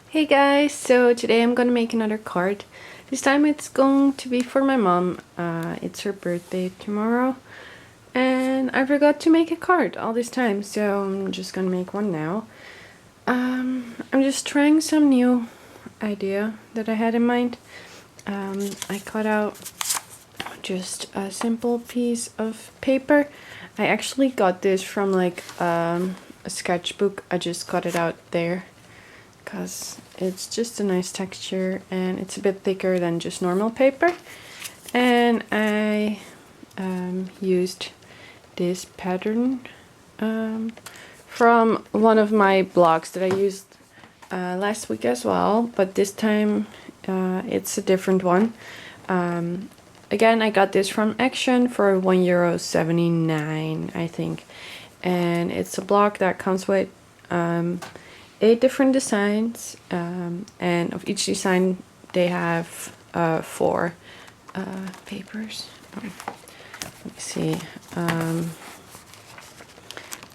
Hey guys, so today I'm gonna make another card. This time it's going to be for my mom. It's her birthday tomorrow and I forgot to make a card all this time, so I'm just gonna make one now. I'm just trying some new idea that I had in mind. I cut out just a simple piece of paper. I actually got this from like a sketchbook. I just cut it out there because it's just a nice texture and it's a bit thicker than just normal paper. And I used this pattern from one of my blogs that I used last week as well, but this time it's a different one. Again, I got this from Action for €1.79, I think, and it's a blog that comes with 8 different designs, and of each design they have 4 papers. Let me see.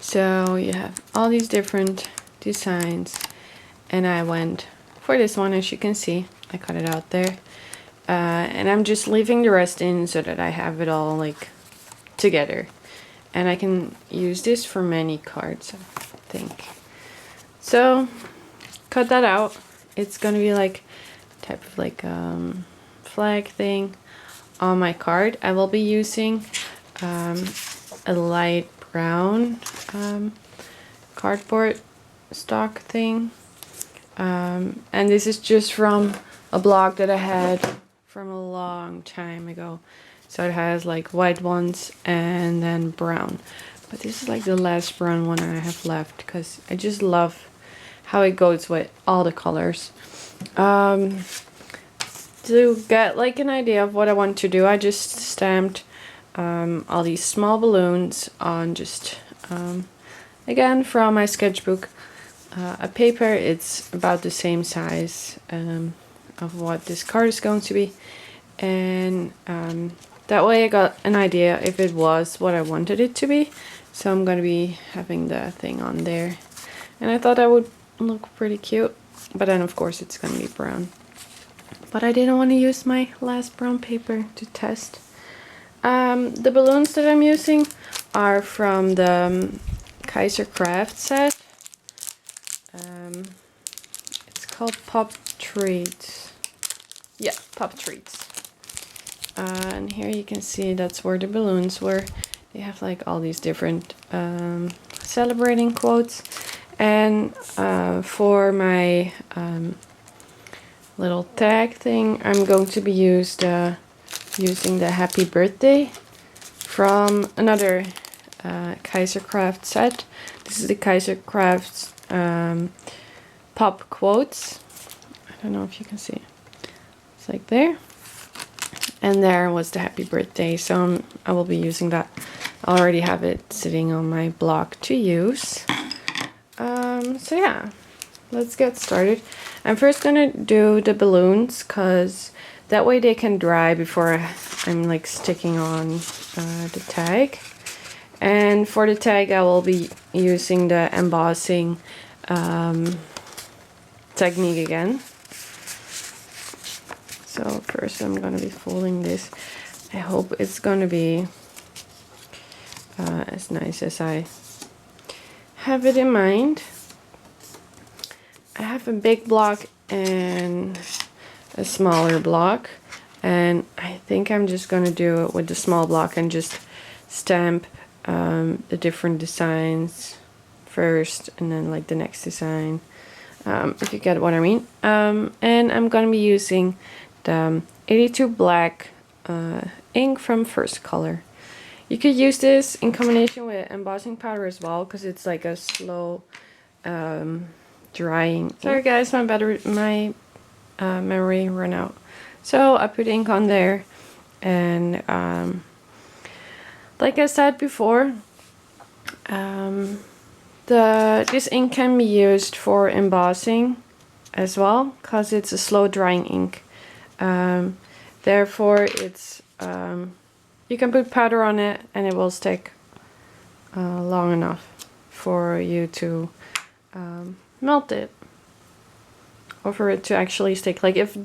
So you have all these different designs, and I went for this one. As you can see, I cut it out there, and I'm just leaving the rest in so that I have it all like together, and I can use this for many cards, I think. So cut that out. It's gonna be like type of like flag thing on my card. I will be using a light brown cardboard stock thing, and this is just from a blog that I had from a long time ago. So it has like white ones and then brown, but this is like the last brown one I have left because I just love how it goes with all the colors. To get like an idea of what I want to do, I just stamped all these small balloons on just again from my sketchbook, a paper. It's about the same size of what this card is going to be, and that way I got an idea if it was what I wanted it to be. So I'm going to be having the thing on there, and I thought that would look pretty cute, but then of course it's going to be brown. But I didn't want to use my last brown paper to test. The balloons that I'm using are from the Kaisercraft set. It's called Pop Treats. Yeah, Pop Treats. And here you can see that's where the balloons were. They have like all these different celebrating quotes. And for my little tag thing, I'm going to be using the happy birthday from another Kaisercraft set. This is the Kaisercraft pop quotes. I don't know if you can see. It's like there. And there was the happy birthday, so I will be using that. I already have it sitting on my block to use. So yeah, let's get started. I'm first gonna do the balloons because that way they can dry before I'm like sticking on the tag. And for the tag I will be using the embossing technique again. So first I'm gonna be folding this. I hope it's gonna be as nice as I have it in mind. I have a big block and a smaller block, and I think I'm just gonna do it with the small block and just stamp the different designs first and then like the next design, if you get what I mean. And I'm gonna be using the 82 black ink from First Color. You could use this in combination with embossing powder as well because it's like a slow drying. Sorry guys, my memory ran out. So I put ink on there, and like I said before, this ink can be used for embossing as well because it's a slow drying ink. Therefore it's you can put powder on it and it will stick long enough for you to melt it. or for it to actually stick. Like if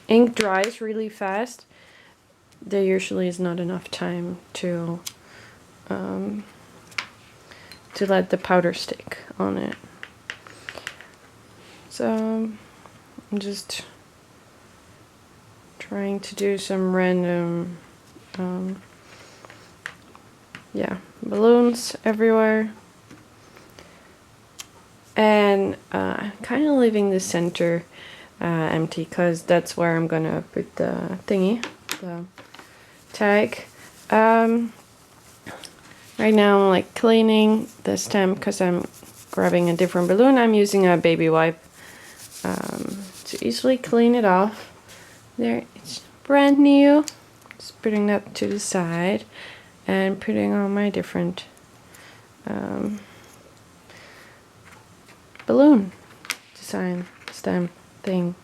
ink dries really fast, there usually is not enough time to let the powder stick on it. So I'm just trying to do some random yeah, balloons everywhere, and kind of leaving the center empty because that's where I'm gonna put the thingy, the tag. Right now I'm like cleaning the stem because I'm grabbing a different balloon. I'm using a baby wipe to easily clean it off. There, it's brand new. Just putting that to the side and putting on my different balloon design stem thing.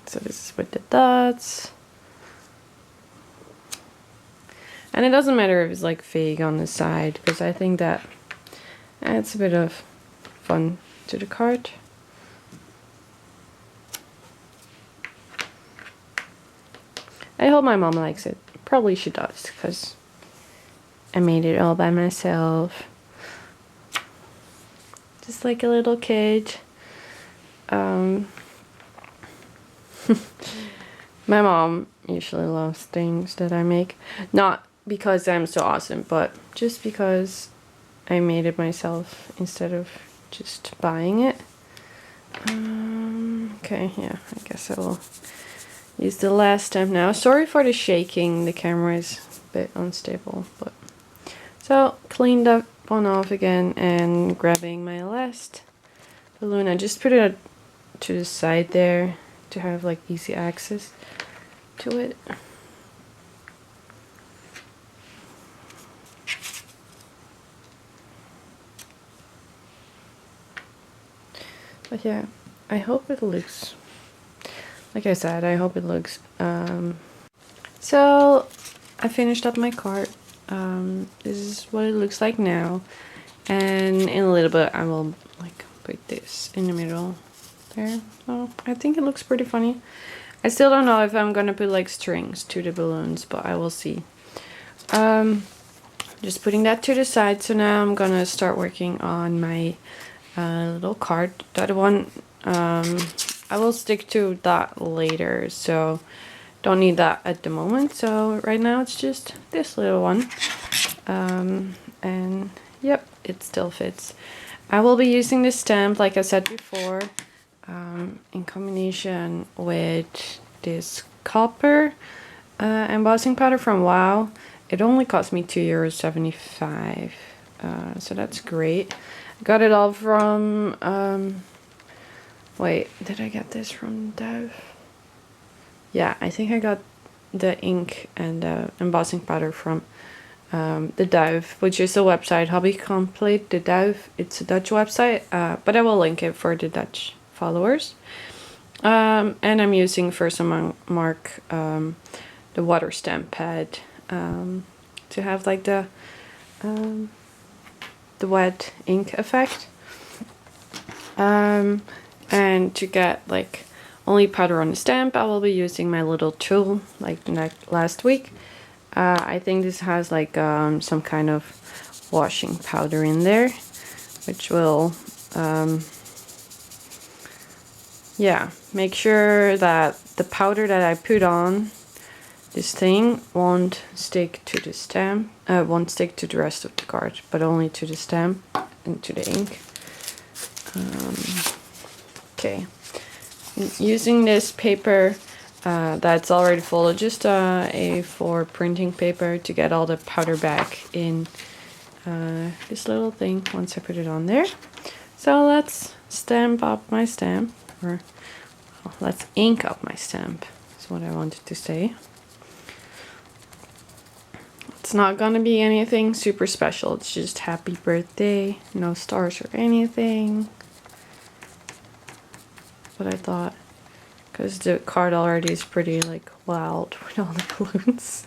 So this is with the dots. And it doesn't matter if it's like fake on the side, because I think that adds a bit of fun to the card. I hope my mom likes it. Probably she does, because I made it all by myself. Just like a little kid. My mom usually loves things that I make. Not because I'm so awesome, but just because I made it myself instead of just buying it. Okay, yeah, I guess I will use the last stamp now. Sorry for the shaking, the camera is a bit unstable, but so cleaned that one off again and grabbing my last balloon. I just put it to the side there to have like easy access to it. But yeah, I hope it looks, like I said, I hope it looks, so I finished up my card. This is what it looks like now, and in a little bit I will like put this in the middle there. So I think it looks pretty funny. I still don't know if I'm gonna put like strings to the balloons, but I will see. Just putting that to the side. So now I'm gonna start working on my little card. That one I will stick to that later, so don't need that at the moment. So right now it's just this little one, and yep, it still fits. I will be using this stamp, like I said before, in combination with this copper embossing powder from Wow. It only cost me €2.75, so that's great. Got it all from wait, did I get this from Dove? Yeah, I think I got the ink and the embossing powder from the Dove, which is a website, Hobby Complete. The Dove, it's a Dutch website, but I will link it for the Dutch followers. And I'm using for some mark the water stamp pad to have like the wet ink effect, and to get like only powder on the stamp, I will be using my little tool like last week. I think this has like some kind of washing powder in there, which will yeah, make sure that the powder that I put on this thing won't stick to the stamp, won't stick to the rest of the card, but only to the stamp and to the ink. Okay, using this paper that's already folded, just A4 printing paper, to get all the powder back in this little thing once I put it on there. So let's stamp up my stamp, or well, let's ink up my stamp, is what I wanted to say. It's not gonna be anything super special, it's just happy birthday, no stars or anything. But I thought, because the card already is pretty like wild with all the balloons,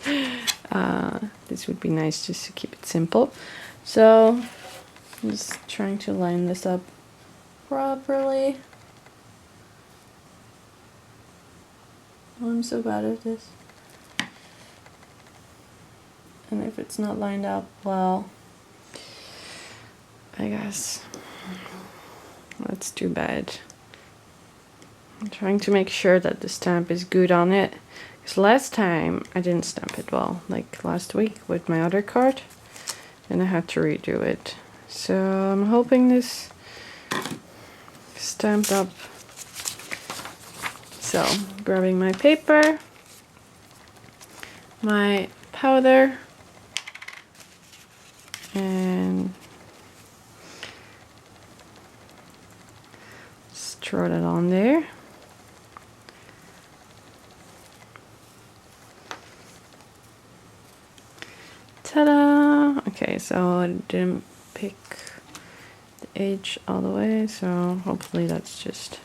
this would be nice just to keep it simple. So I'm just trying to line this up properly. I'm so bad at this. And if it's not lined up well, I guess that's too bad. I'm trying to make sure that the stamp is good on it. Because last time I didn't stamp it well, like last week with my other card. And I had to redo it. So I'm hoping this stamped up. So, grabbing my paper, my powder, and just throw that on there. Ta-da! Okay, so I didn't pick the edge all the way, so hopefully that's just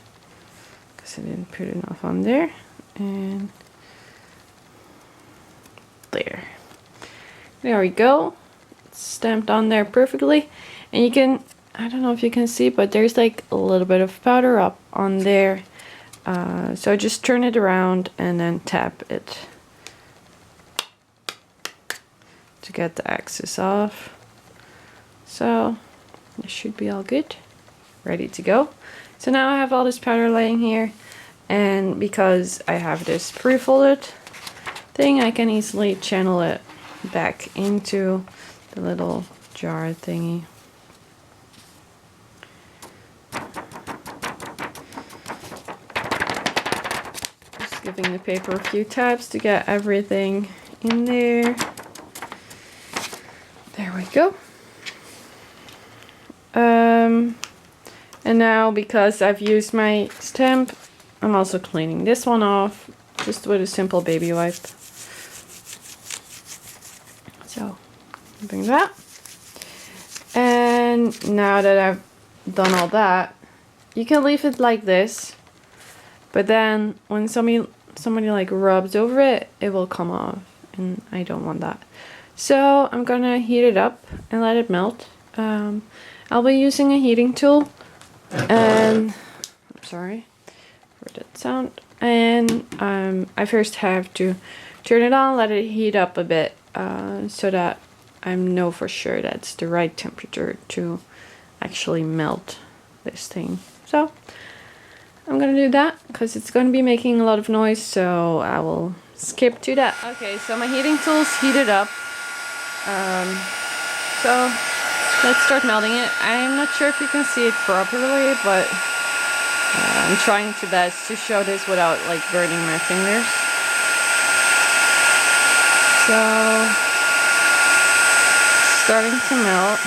because I didn't put enough on there. And there we go. It's stamped on there perfectly. And you can, I don't know if you can see, but there's like a little bit of powder up on there. So just turn it around and then tap it to get the excess off. So it should be all good, ready to go. So now I have all this powder laying here, and because I have this pre-folded thing, I can easily channel it back into the little jar thingy. Just giving the paper a few taps to get everything in there. There we go. And now, because I've used my stamp, I'm also cleaning this one off just with a simple baby wipe. So, doing that. And now that I've done all that, you can leave it like this, but then when somebody like rubs over it, it will come off, and I don't want that. So I'm gonna heat it up and let it melt. I'll be using a heating tool, and I'm sorry for that sound. And I first have to turn it on, let it heat up a bit, so that I know for sure that's the right temperature to actually melt this thing. So I'm gonna do that because it's gonna be making a lot of noise, so I will skip to that. Okay, so my heating tool's heated up. So let's start melting it. I'm not sure if you can see it properly, but I'm trying to best to show this without like burning my fingers. So starting to melt.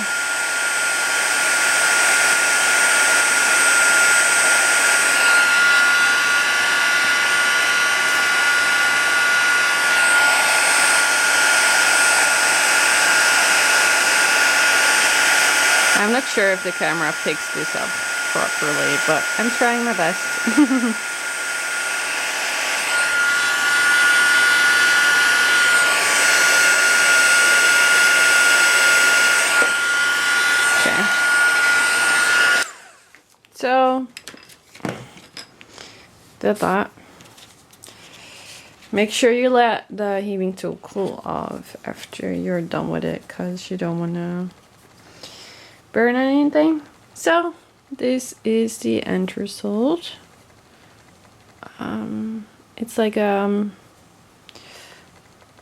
I'm not sure if the camera picks this up properly, but I'm trying my best. Okay. So, did that. Make sure you let the heating tool cool off after you're done with it, because you don't want to burn anything. So this is the end result. It's like a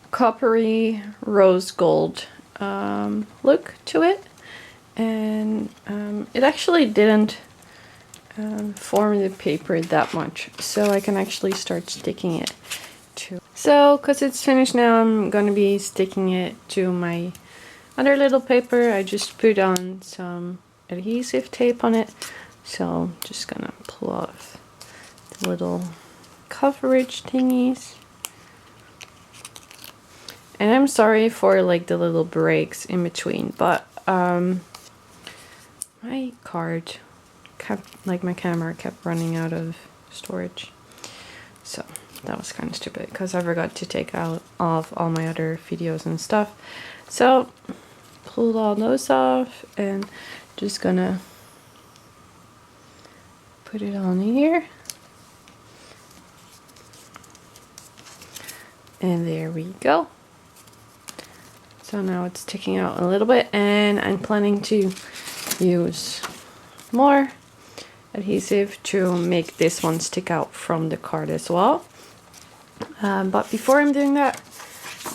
coppery rose gold look to it, and it actually didn't form the paper that much, so I can actually start sticking it to. So because it's finished now, I'm gonna be sticking it to my other little paper. I just put on some adhesive tape on it, so I'm just gonna pull off the little coverage thingies. And I'm sorry for like the little breaks in between, but my card kept, like my camera kept running out of storage, so that was kind of stupid because I forgot to take out off all my other videos and stuff. So pulled all those off and just gonna put it on here. And there we go. So now it's sticking out a little bit, and I'm planning to use more adhesive to make this one stick out from the card as well. But before I'm doing that,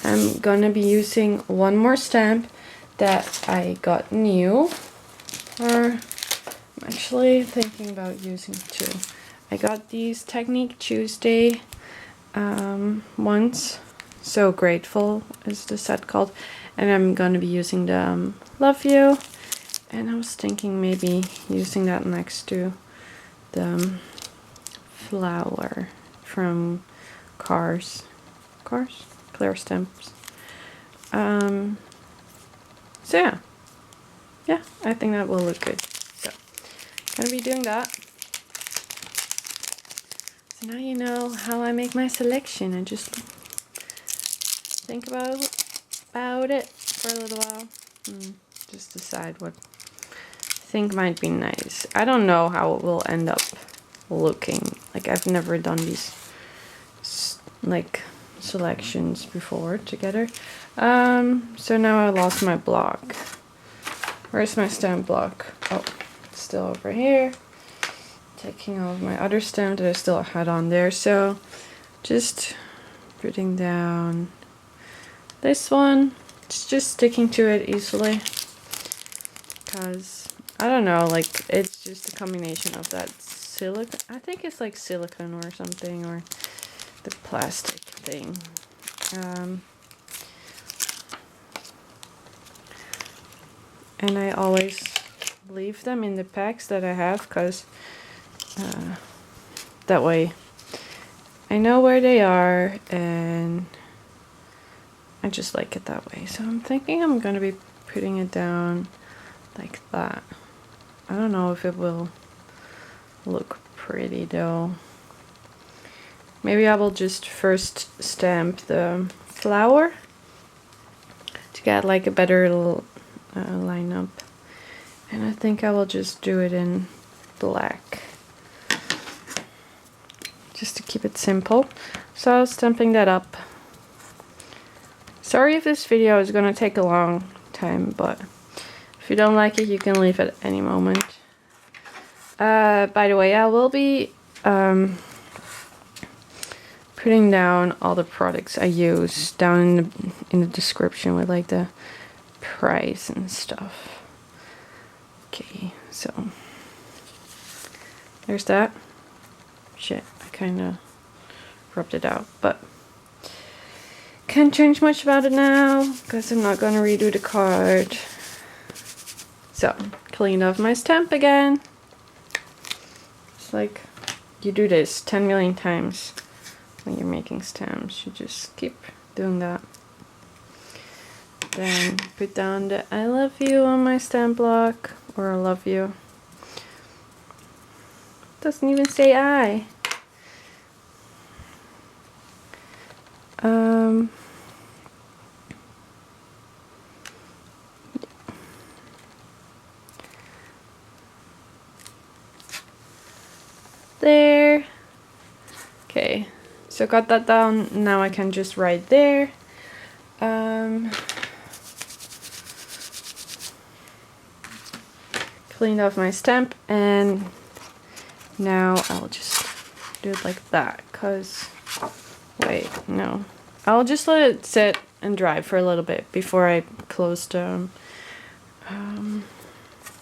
I'm gonna be using one more stamp that I got new, or I'm actually thinking about using two. I got these Technique Tuesday ones. So Grateful is the set called, and I'm gonna be using the Love You, and I was thinking maybe using that next to the flower from Cars, Clear Stamps. So yeah, I think that will look good. So gonna be doing that. So now you know how I make my selection. I just think about it for a little while. Just decide what I think might be nice. I don't know how it will end up looking. Like, I've never done these like selections before together. So now I lost my block. Where's my stamp block? Oh, it's still over here. Taking all of my other stamp that I still had on there. So just putting down this one. It's just sticking to it easily, because I don't know, like, it's just a combination of that silicone. I think it's like silicone or something, or the plastic thing. And I always leave them in the packs that I have, because that way I know where they are, and I just like it that way. So I'm thinking I'm gonna be putting it down like that. I don't know if it will look pretty though. Maybe I will just first stamp the flower to get like a better little lineup, and I think I will just do it in black just to keep it simple. So I was stamping that up. Sorry if this video is gonna take a long time, but if you don't like it, you can leave at any moment. By the way, I will be putting down all the products I use down in the description with like the price and stuff. Okay, so there's that. Shit, I kind of rubbed it out, but can't change much about it now because I'm not gonna redo the card. So, clean off my stamp again. It's like you do this 10 million times when you're making stamps. You just keep doing that. Then put down the I love you on my stamp block, or I love you. Doesn't even say I. There. Okay, so got that down. Now I can just write there. Cleaned off my stamp, and now I'll just do it like that, cause wait, no, I'll just let it sit and dry for a little bit before I close the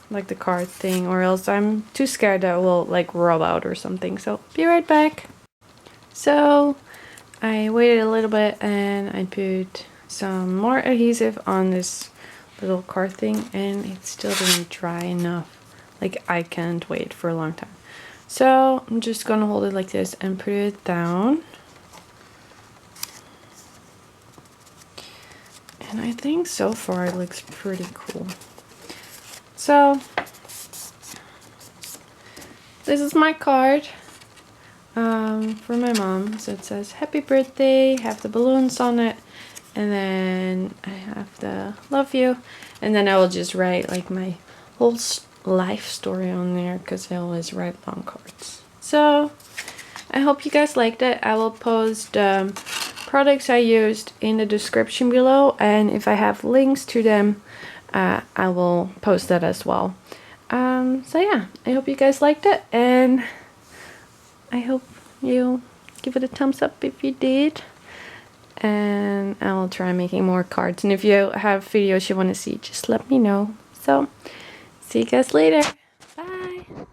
like the card thing, or else I'm too scared that it will like rub out or something. So be right back. So I waited a little bit and I put some more adhesive on this little card thing, and it still didn't dry enough. Like, I can't wait for a long time. So I'm just gonna hold it like this and put it down. And I think so far it looks pretty cool. So this is my card for my mom. So it says happy birthday, have the balloons on it, and then I have the love you, and then I will just write like my whole life story on there, because I always write long cards. So I hope you guys liked it. I will post products I used in the description below, and if I have links to them, I will post that as well. So yeah, I hope you guys liked it, and I hope you give it a thumbs up if you did. And I will try making more cards. And if you have videos you want to see, just let me know. So, see you guys later. Bye.